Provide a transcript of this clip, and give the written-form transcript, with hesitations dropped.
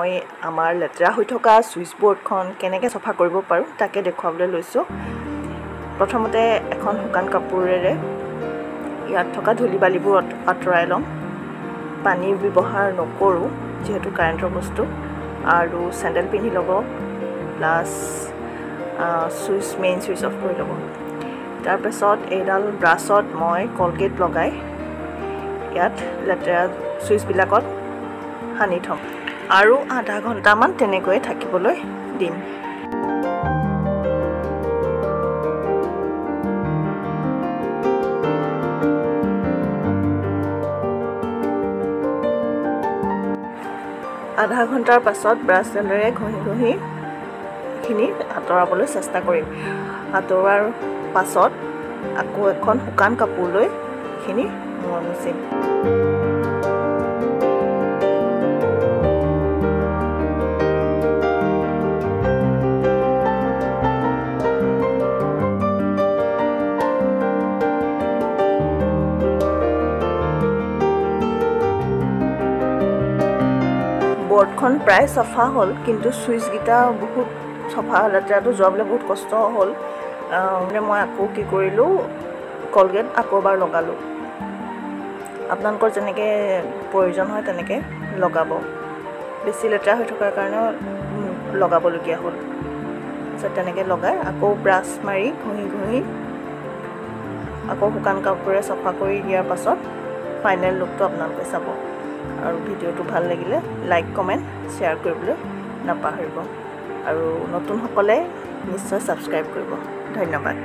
মই আমাৰ লেতেৰা হৈ থকা সুইচ বৰ্ডখন কেনেকৈ চাফা কৰিব পাৰোঁ তাকে দেখুৱাবলৈ লৈছোঁ। প্ৰথমতে এখন শুকান কাপোৰেৰে ইয়াত থকা ধূলি বালিবোৰ আঁতৰাই ল'ম। পানী ব্যৱহাৰ নকৰোঁ যিহেতু কাৰেণ্টৰ বস্তু, আৰু চেণ্ডেল পিন্ধি ল'ব, প্লাছ মেইন চুইচ অফ কৰি ল'ব। তাৰপিছত এইডাল ব্ৰাছত মই কলগেট লগাই ইয়াত লেতেৰা চুইচবিলাকত সানি থ'ম আৰু আধা ঘণ্টামান তেনেকৈয়ে থাকিবলৈ দিম। আধা ঘণ্টাৰ পাছত ব্ৰাছডালেৰে ঘঁহি এইখিনি আঁতৰাবলৈ চেষ্টা কৰিম। আঁতৰোৱাৰ পাছত আকৌ এখন শুকান কাপোৰ লৈ এইখিনি মুচিম। বৰ্ডখন প্ৰায় চাফা হ'ল, কিন্তু চুইচকেইটা বহুত চাফা, লেতেৰাটো যোৱাবলৈ বহুত কষ্ট হ'ল। মই আকৌ কি কৰিলোঁ, কলগেট আকৌ এবাৰ লগালোঁ। আপোনালোকৰ যেনেকৈ প্ৰয়োজন হয় তেনেকৈ লগাব। বেছি লেতেৰা হৈ থকাৰ কাৰণে লগাবলগীয়া হ'ল। তাৰপিছত তেনেকৈ লগাই আকৌ ব্ৰাছ মাৰি ঘঁহি আকৌ শুকান কাপোৰে চাফা কৰি দিয়াৰ পাছত ফাইনেল লুকটো আপোনালোকে চাব। আৰু ভিডিঅ'টো ভাল লাগিলে লাইক কমেণ্ট শ্বেয়াৰ কৰিবলৈ নাপাহৰিব, আৰু নতুনসকলে নিশ্চয় ছাবস্ক্ৰাইব কৰিব। ধন্যবাদ।